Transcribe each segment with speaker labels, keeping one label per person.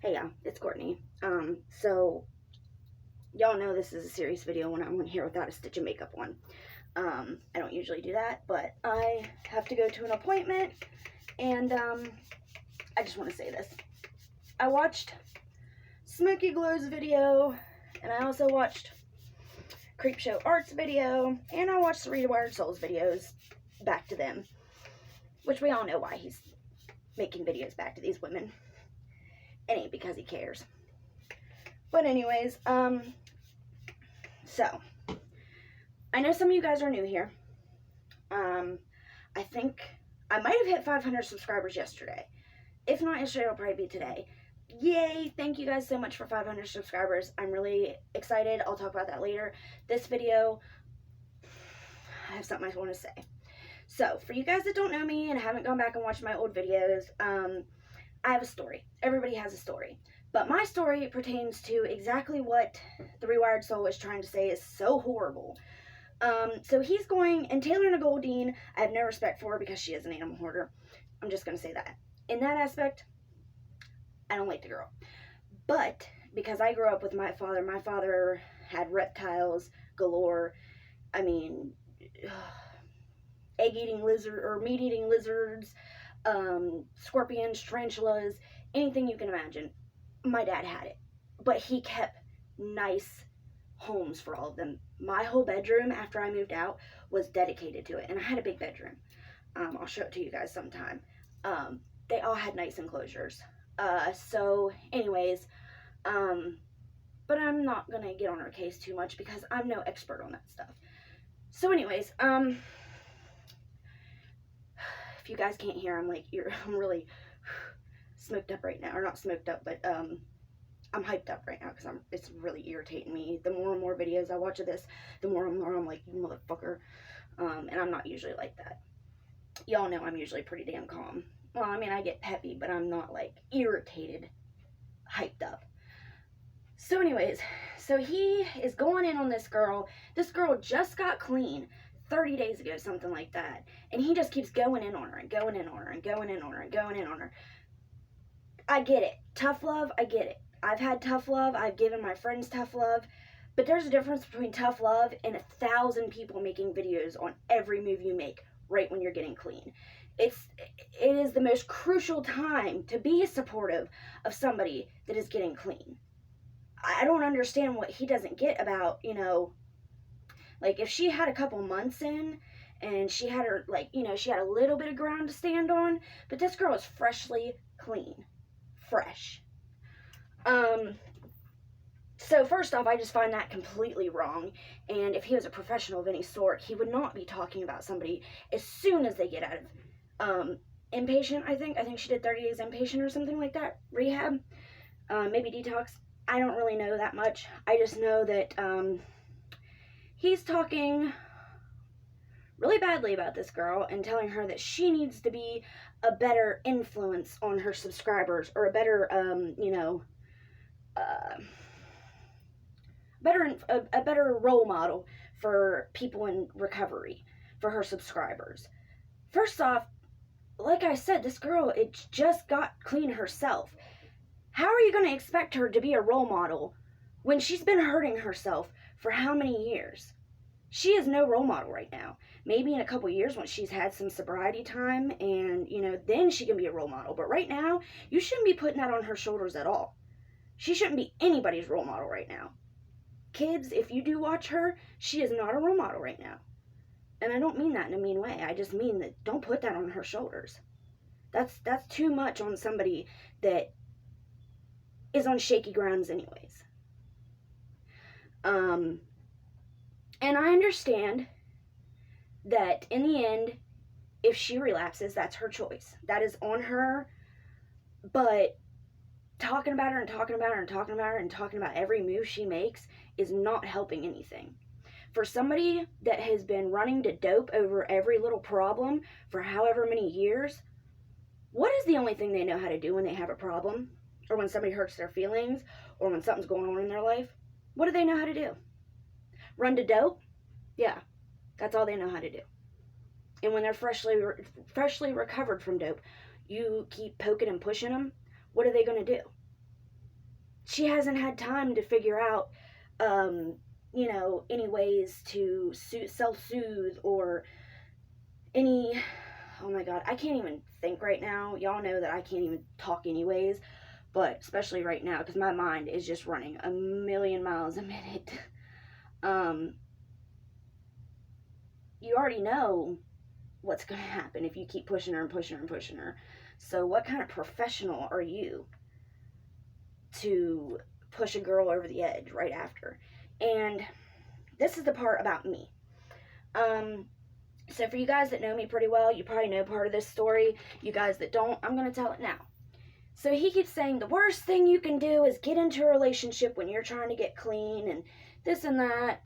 Speaker 1: Hey y'all, it's Courtney. So y'all know this is a serious video when I'm here without a stitch of makeup on. I don't usually do that, but I have to go to an appointment, and I just want to say this. I watched Smokey Glow's video, and I also watched Creepshow Art's video, and I watched the Rewired Souls videos back to them, which we all know why he's making videos back to these women. It ain't because he cares. But anyways, so, I know some of you guys are new here. I think I might have hit 500 subscribers yesterday. If not yesterday, it'll probably be today. Yay! Thank you guys so much for 500 subscribers. I'm really excited. I'll talk about that later. This video, I have something I want to say. So, for you guys that don't know me and haven't gone back and watched my old videos, I have a story. Everybody has a story. But my story pertains to exactly what the Rewired Soul is trying to say is so horrible. So he's going, and Taylor Goldine, I have no respect for her because she is an animal hoarder. I'm just going to say that. In that aspect, I don't like the girl. But because I grew up with my father had reptiles galore. I mean, egg-eating lizard, or meat-eating lizards, scorpions, tarantulas, anything you can imagine. My dad had it. But he kept nice homes for all of them. My whole bedroom after I moved out was dedicated to it, and I had a big bedroom. I'll show it to you guys sometime. They all had nice enclosures. So anyways, but I'm not gonna get on her case too much because I'm no expert on that stuff. So anyways, if you guys can't hear, I'm really smoked up right now, or not smoked up, but I'm hyped up right now because it's really irritating me. The more and more videos I watch of this, the more and more I'm like, you motherfucker. And I'm not usually like that. Y'all know I'm usually pretty damn calm. Well, I mean, I get peppy, but I'm not like irritated, hyped up. So anyways, so he is going in on this girl. This girl just got clean 30 days ago, something like that. And he just keeps going in on her and going in on her and going in on her and going in on her. I get it. Tough love, I get it. I've had tough love. I've given my friends tough love. But there's a difference between tough love and 1,000 people making videos on every move you make right when you're getting clean. It is the most crucial time to be supportive of somebody that is getting clean. I don't understand what he doesn't get about, like if she had a couple months in and she had her, she had a little bit of ground to stand on, but this girl is freshly clean. Fresh. So first off, I just find that completely wrong, and if he was a professional of any sort, he would not be talking about somebody as soon as they get out of inpatient. I think she did 30 days inpatient or something like that, rehab, maybe detox. I don't really know that much. I just know that he's talking really badly about this girl and telling her that she needs to be a better influence on her subscribers, or a better a better role model for people in recovery, for her subscribers. First off, like I said, this girl, it just got clean herself. How are you going to expect her to be a role model when she's been hurting herself for how many years? She is no role model right now. Maybe in a couple years when she's had some sobriety time and, then she can be a role model. But right now, you shouldn't be putting that on her shoulders at all. She shouldn't be anybody's role model right now. Kids, if you do watch her, she is not a role model right now. And I don't mean that in a mean way. I just mean that don't put that on her shoulders. That's too much on somebody that is on shaky grounds anyways. And I understand that in the end, if she relapses, that's her choice. That is on her. But talking about her and talking about her and talking about her and talking about every move she makes is not helping anything. For somebody that has been running to dope over every little problem for however many years, what is the only thing they know how to do when they have a problem? Or when somebody hurts their feelings? Or when something's going on in their life? What do they know how to do? Run to dope? Yeah, that's all they know how to do. And when they're freshly recovered from dope, you keep poking and pushing them, what are they going to do? she hasn't had time to figure out, any ways to self-soothe, or any, oh my God, I can't even think right now. Y'all know that I can't even talk anyways, but especially right now, because my mind is just running a million miles a minute. You already know what's going to happen if you keep pushing her and pushing her and pushing her. So what kind of professional are you to push a girl over the edge right after? And this is the part about me. So for you guys that know me pretty well, you probably know part of this story. You guys that don't, I'm going to tell it now. So he keeps saying the worst thing you can do is get into a relationship when you're trying to get clean and this and that.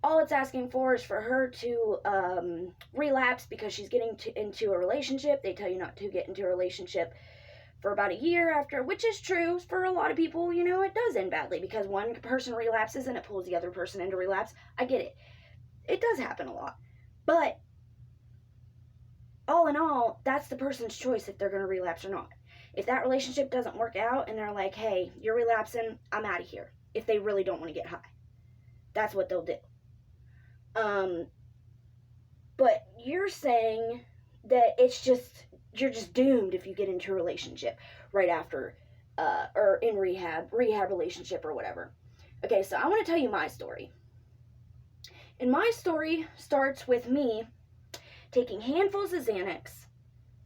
Speaker 1: All it's asking for is for her to relapse because she's getting into a relationship. They tell you not to get into a relationship for about a year after, which is true for a lot of people. It does end badly because one person relapses and it pulls the other person into relapse. I get it. It does happen a lot. But all in all, that's the person's choice if they're going to relapse or not. If that relationship doesn't work out and they're like, hey, you're relapsing, I'm out of here. If they really don't want to get high, that's what they'll do. But you're saying that you're just doomed if you get into a relationship right after, or in rehab relationship or whatever. Okay, so I want to tell you my story. And my story starts with me taking handfuls of Xanax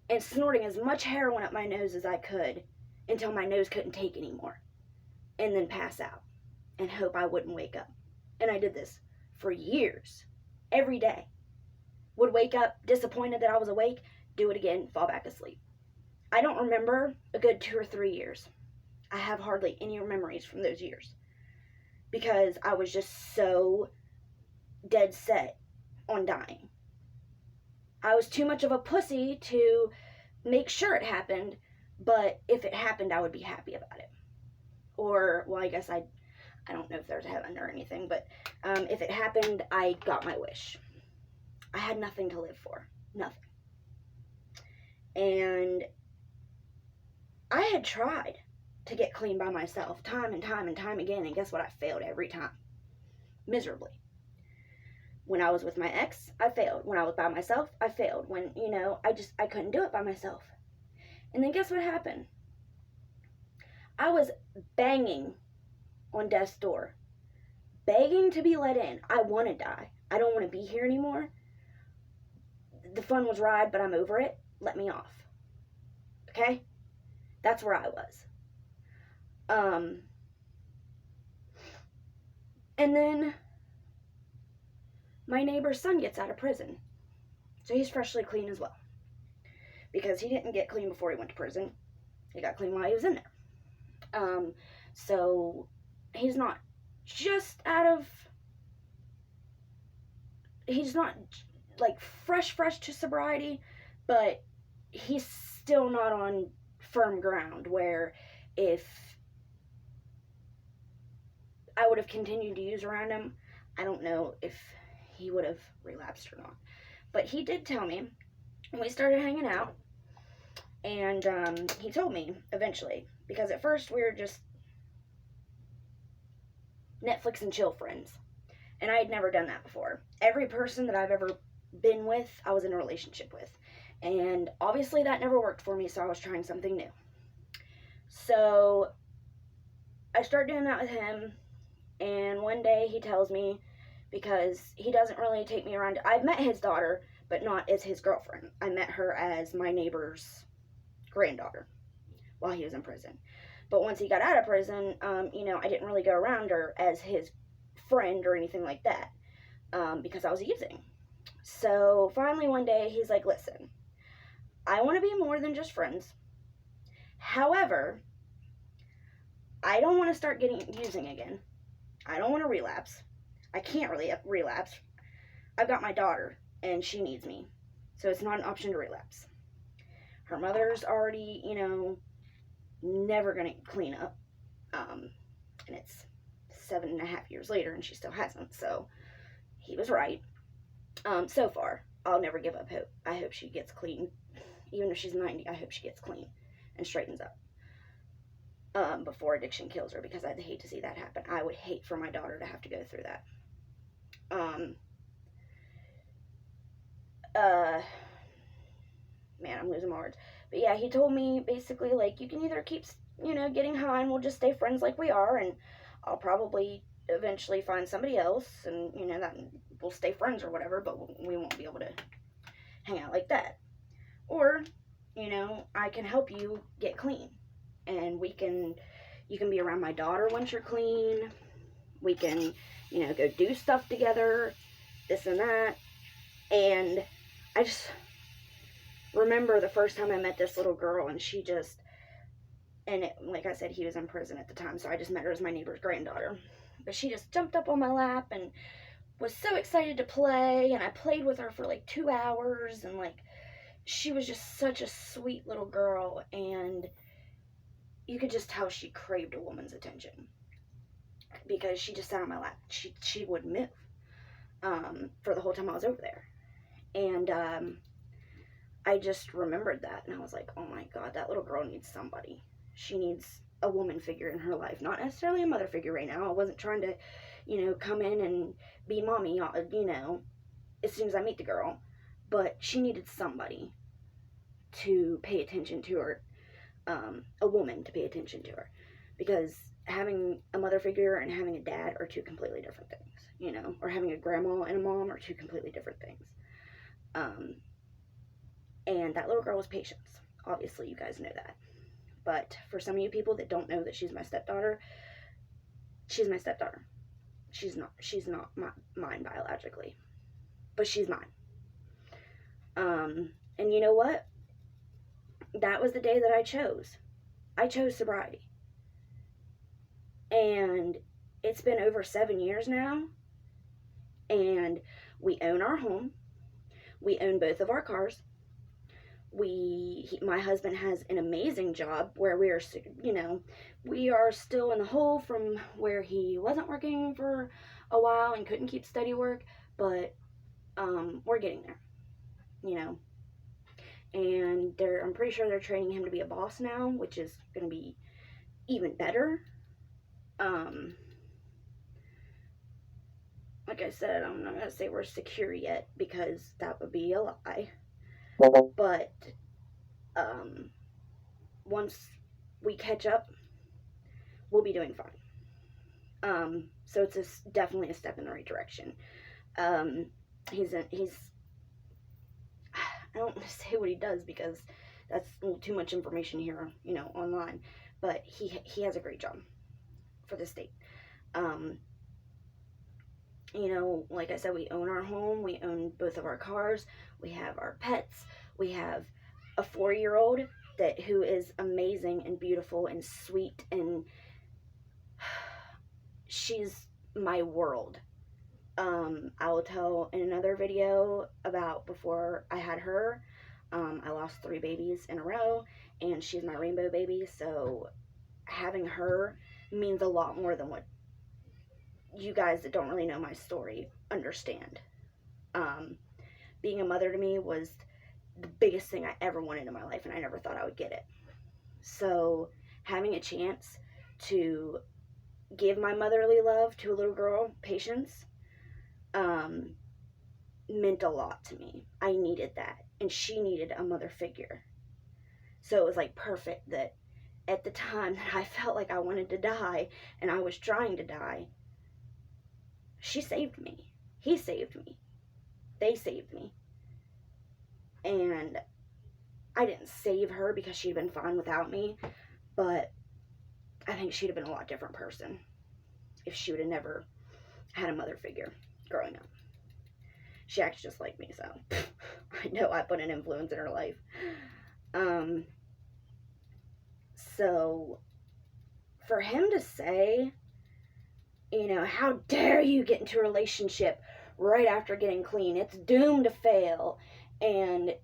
Speaker 1: and snorting as much heroin up my nose as I could until my nose couldn't take anymore, and then pass out and hope I wouldn't wake up. And I did this for years, every day. Would wake up disappointed that I was awake, do it again, fall back asleep. I don't remember a good 2 or 3 years. I have hardly any memories from those years because I was just so dead set on dying. I was too much of a pussy to make sure it happened, but if it happened, I would be happy about it. Or, well, I guess I don't know if there's heaven or anything, but if it happened, I got my wish. I had nothing to live for. Nothing. And I had tried to get clean by myself time and time and time again, and guess what? I failed every time. Miserably. When I was with my ex, I failed. When I was by myself, I failed. When, I couldn't do it by myself. And then guess what happened? I was banging on death's door, begging to be let in. I want to die. I don't want to be here anymore. The fun was ride, but I'm over it. Let me off. Okay? That's where I was. And then my neighbor's son gets out of prison. So he's freshly clean as well. Because he didn't get clean before he went to prison. He got clean while he was in there. So he's not just he's not like fresh to sobriety, but he's still not on firm ground where if I would have continued to use around him, I don't know if he would have relapsed or not. But he did tell me, and we started hanging out, and he told me eventually, because at first we were just Netflix and chill friends, and I had never done that before. Every person that I've ever been with, I was in a relationship with, and obviously that never worked for me, so I was trying something new. So I started doing that with him, and one day he tells me, because he doesn't really take me around. I've met his daughter, but not as his girlfriend. I met her as my neighbor's granddaughter while he was in prison. But once he got out of prison, I didn't really go around her as his friend or anything like that, because I was using. So finally one day he's like, listen, I want to be more than just friends. However, I don't want to start using again. I don't want to relapse. I can't really relapse. I've got my daughter, and she needs me. So it's not an option to relapse. Her mother's already, never going to clean up. And it's 7.5 years later, and she still hasn't. So he was right. So far, I'll never give up hope. I hope she gets clean. Even if she's 90, I hope she gets clean and straightens up. before addiction kills her, because I'd hate to see that happen. I would hate for my daughter to have to go through that. Man, I'm losing my words. But yeah, he told me basically, like, you can either keep, getting high and we'll just stay friends like we are, and I'll probably eventually find somebody else, and, that we'll stay friends or whatever, but we won't be able to hang out like that. Or, I can help you get clean, and you can be around my daughter once you're clean. We can, go do stuff together, this and that. And I just remember the first time I met this little girl, and like I said, he was in prison at the time, so I just met her as my neighbor's granddaughter. But she just jumped up on my lap and was so excited to play, and I played with her for like 2 hours, and like, she was just such a sweet little girl, and you could just tell she craved a woman's attention, because she just sat on my lap. She wouldn't move for the whole time I was over there. And I just remembered that, and I was like, oh my God, that little girl needs somebody. She needs a woman figure in her life, not necessarily a mother figure right now. I wasn't trying to, come in and be mommy, as soon as I meet the girl. But she needed somebody to pay attention to her, a woman to pay attention to her. Because having a mother figure and having a dad are two completely different things, or having a grandma and a mom are two completely different things. And that little girl was Patience. Obviously, you guys know that. But for some of you people that don't know that she's my stepdaughter, she's my stepdaughter. She's not mine biologically, but she's mine. And you know what? That was the day that I chose. I chose sobriety. And it's been over 7 years now, and we own our home. We own both of our cars. My husband has an amazing job where we are still in the hole from where he wasn't working for a while and couldn't keep steady work, but we're getting there, and I'm pretty sure they're training him to be a boss now, which is going to be even better. Like I said, I'm not going to say we're secure yet, because that would be a lie. But once we catch up, we'll be doing fine. So it's definitely a step in the right direction. He's I don't want to say what he does, because that's a little too much information here, online. But he has a great job for the state. Like I said, we own our home, we own both of our cars, we have our pets, we have a 4-year-old who is amazing and beautiful and sweet, and she's my world. I will tell in another video about before I had her. I lost 3 babies in a row, and she's my rainbow baby, so having her means a lot more than what you guys that don't really know my story understand. Being a mother to me was the biggest thing I ever wanted in my life, and I never thought I would get it. So having a chance to give my motherly love to a little girl, Patience, meant a lot to me. I needed that, and she needed a mother figure. So it was like perfect that at the time that I felt like I wanted to die and I was trying to die, she saved me. He saved me. They saved me. And I didn't save her because she'd been fine without me, but I think she'd have been a lot different person if she would have never had a mother figure growing up. She acts just like me, so I know I put an influence in her life. So for him to say, how dare you get into a relationship right after getting clean? It's doomed to fail. And,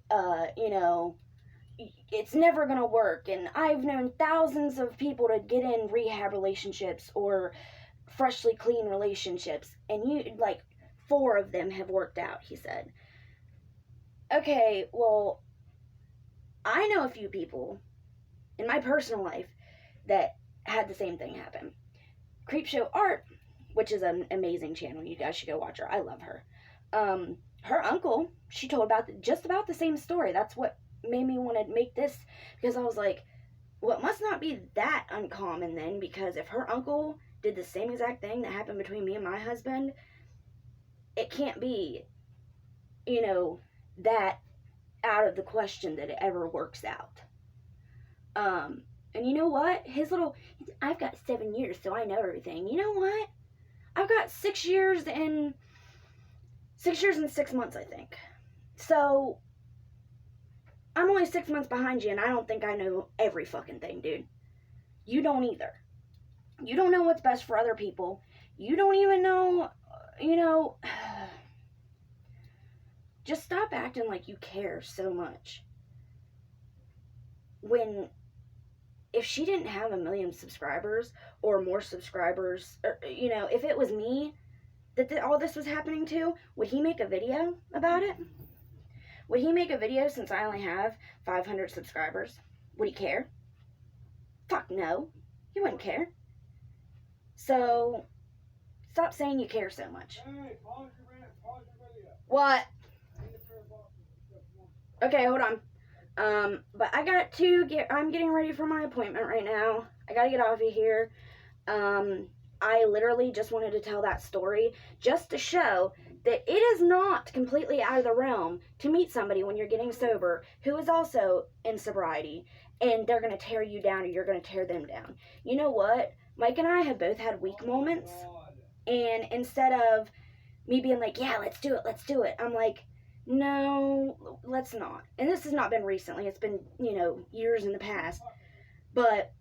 Speaker 1: it's never going to work. And I've known thousands of people to get in rehab relationships or freshly clean relationships. And 4 of them have worked out, he said. Okay, well, I know a few people in my personal life that had the same thing happen. Creepshow Art, which is an amazing channel. You guys should go watch her. I love her. Her uncle, she told just about the same story. That's what made me want to make this, because I was like, well, it must not be that uncommon then, because if her uncle did the same exact thing that happened between me and my husband, it can't be, that out of the question that it ever works out. And you know what? I've got 7 years, so I know everything. You know what? I've got 6 years and 6 months, I think. So, I'm only 6 months behind you, and I don't think I know every fucking thing, dude. You don't either. You don't know what's best for other people. You don't even know, just stop acting like you care so much. If she didn't have 1 million subscribers or more subscribers, or, if it was me that all this was happening to, would he make a video about it? Would he make a video since I only have 500 subscribers? Would he care? Fuck no. He wouldn't care. So, stop saying you care so much.
Speaker 2: Hey, pause your video.
Speaker 1: What? Okay, hold on. But I'm getting ready for my appointment right now. I gotta get off of here. I literally just wanted to tell that story just to show that it is not completely out of the realm to meet somebody when you're getting sober who is also in sobriety, and they're gonna tear you down or you're gonna tear them down. You know what? Mike and I have both had weak moments, and instead of me being like, yeah, let's do it, I'm like, no, let's not. And this has not been recently. It's been, years in the past. But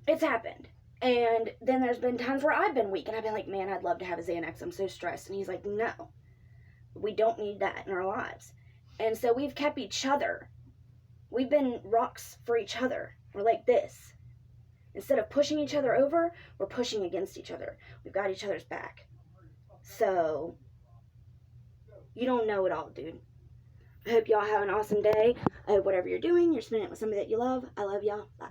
Speaker 1: it's happened. And then there's been times where I've been weak, and I've been like, man, I'd love to have a Xanax. I'm so stressed. And he's like, no, we don't need that in our lives. And so we've kept each other. We've been rocks for each other. We're like this. Instead of pushing each other over, we're pushing against each other. We've got each other's back. So, you don't know it all, dude. I hope y'all have an awesome day. I hope whatever you're doing, you're spending it with somebody that you love. I love y'all. Bye.